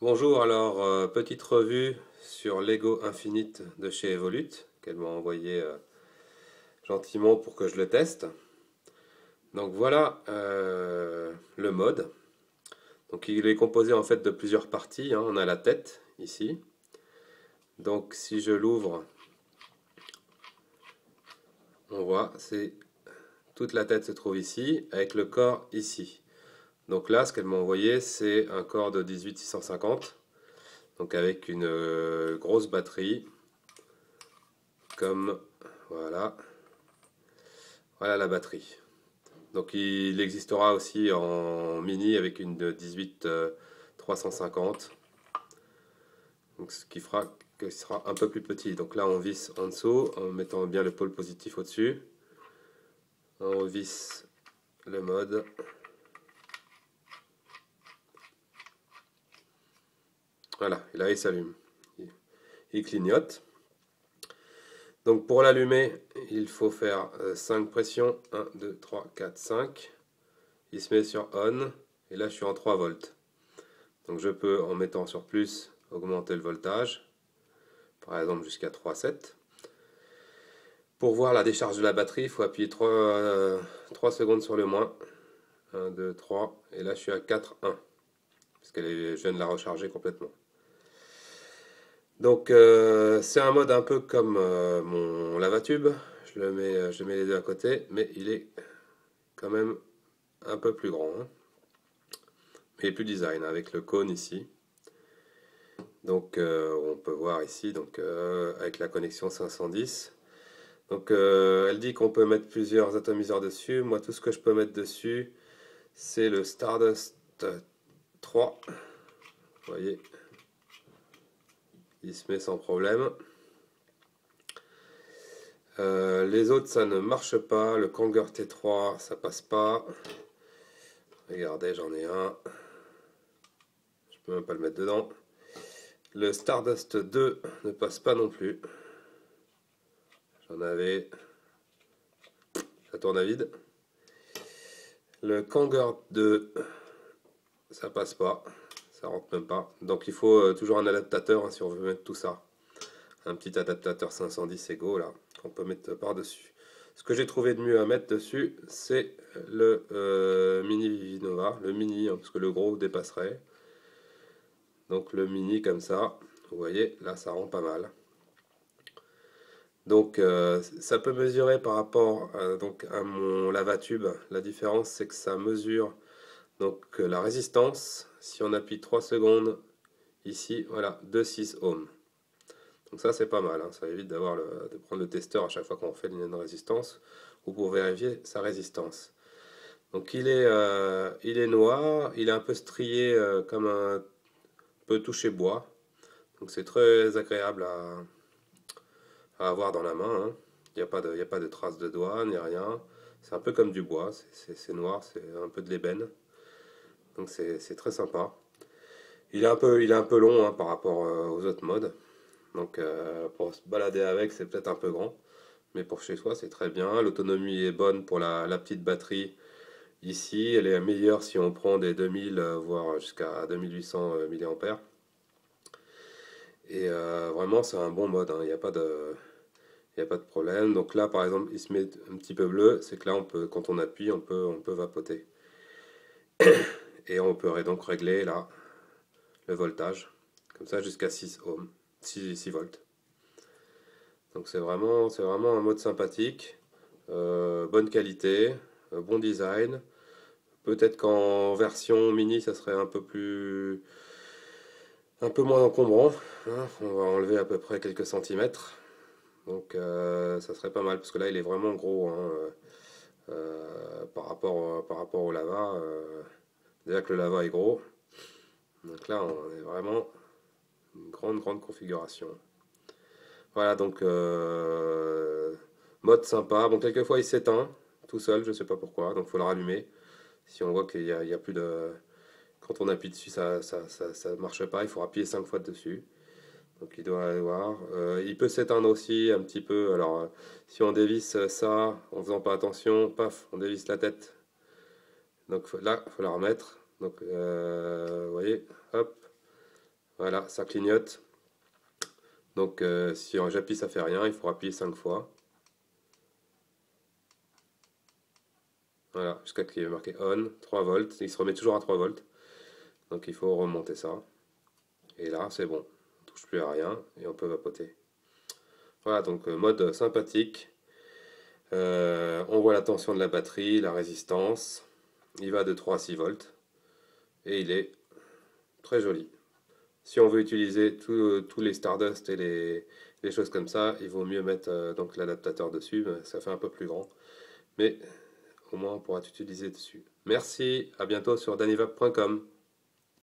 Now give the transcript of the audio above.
Bonjour, alors petite revue sur Lego Infinite de chez Evolute qu'elle m'a envoyé gentiment pour que je le teste. Donc voilà le mode. Donc il est composé en fait de plusieurs parties, hein. On a la tête ici. Donc si je l'ouvre, on voit, c'est toute la tête se trouve ici avec le corps ici. Donc là, ce qu'elle m'a envoyé, c'est un corps de 18650, donc avec une grosse batterie, comme voilà. Voilà la batterie. Donc il existera aussi en mini avec une de 18 350. Donc ce qui fera qu'il sera un peu plus petit. Donc là on visse en dessous en mettant bien le pôle positif au-dessus. On visse le mode. Voilà, et là il s'allume. Il clignote. Donc pour l'allumer, il faut faire 5 pressions. 1, 2, 3, 4, 5. Il se met sur on. Et là je suis en 3 volts. Donc je peux, en mettant sur plus, augmenter le voltage. Par exemple jusqu'à 3,7. Pour voir la décharge de la batterie, il faut appuyer 3 secondes sur le moins. 1, 2, 3. Et là je suis à 4,1. Parce que je viens de la recharger complètement. Donc c'est un mode un peu comme mon lavatube. Je mets les deux à côté, mais il est quand même un peu plus grand, hein. Il est plus design avec le cône ici. Donc on peut voir ici donc, avec la connexion 510. Donc elle dit qu'on peut mettre plusieurs atomiseurs dessus. Moi tout ce que je peux mettre dessus c'est le Stardust 3. Vous voyez, il se met sans problème. Les autres ça ne marche pas. Le Kanger T3 ça passe pas. Regardez, j'en ai un. Je peux même pas le mettre dedans. Le Stardust 2 ne passe pas non plus. J'en avais. Ça tourne à vide. Le Kanger 2, ça passe pas. Ça rentre même pas. Donc il faut toujours un adaptateur, hein, si on veut mettre tout ça. Un petit adaptateur 510 Ego là, qu'on peut mettre par-dessus. Ce que j'ai trouvé de mieux à mettre dessus, c'est le mini Vivinova. Le mini, hein, parce que le gros dépasserait. Donc le mini comme ça. Vous voyez, là ça rend pas mal. Donc ça peut mesurer par rapport donc, à mon lavatube. La différence c'est que ça mesure donc la résistance. Si on appuie 3 secondes ici, voilà, 2,6 ohms. Donc ça c'est pas mal, hein. Ça évite de prendre le testeur à chaque fois qu'on fait une résistance ou pour vérifier sa résistance. Donc il est noir, il est un peu strié comme un peu touché bois. Donc c'est très agréable à avoir dans la main, hein. Il n'y a pas de traces de doigts, ni rien. C'est un peu comme du bois, c'est noir, c'est un peu de l'ébène. Donc c'est très sympa. Il est un peu long, hein, par rapport aux autres modes. Donc pour se balader avec, c'est peut-être un peu grand. Mais pour chez soi, c'est très bien. L'autonomie est bonne pour la petite batterie. Ici, elle est meilleure si on prend des 2000, voire jusqu'à 2800 mAh. Et vraiment, c'est un bon mode, hein. Il n'y a pas de problème. Donc là, par exemple, il se met un petit peu bleu. C'est que là, quand on appuie, on peut vapoter. Et on peut donc régler là le voltage. Comme ça, jusqu'à 6 ohms. 6 volts. Donc c'est vraiment un mode sympathique. Bonne qualité. Bon design. Peut-être qu'en version mini, ça serait un peu moins encombrant, hein. On va enlever à peu près quelques centimètres. Donc ça serait pas mal, parce que là il est vraiment gros, hein, par rapport au lava. Déjà que le lava est gros. Donc là on est vraiment une grande configuration. Voilà, donc mode sympa. Bon, quelquefois il s'éteint tout seul, je sais pas pourquoi, donc il faut le rallumer. Si on voit qu'il y a plus de... Quand on appuie dessus, ça marche pas, il faut appuyer 5 fois dessus. Donc il doit avoir. Il peut s'éteindre aussi un petit peu. Alors si on dévisse ça en faisant pas attention, paf, on dévisse la tête. Donc là, il faut la remettre. Donc vous voyez, hop, Voilà, ça clignote. Donc si j'appuie ça fait rien, il faut appuyer 5 fois. Voilà, jusqu'à ce qu'il y ait marqué on, 3 volts. Il se remet toujours à 3 volts. Donc il faut remonter ça. Et là, c'est bon. On touche plus à rien et on peut vapoter. Voilà, donc mode sympathique. On voit la tension de la batterie, la résistance. Il va de 3 à 6 volts. Et il est très joli. Si on veut utiliser tous les Stardust et les choses comme ça, il vaut mieux mettre donc l'adaptateur dessus. Ça fait un peu plus grand. Mais au moins on pourra t'utiliser dessus. Merci, à bientôt sur danivap.com.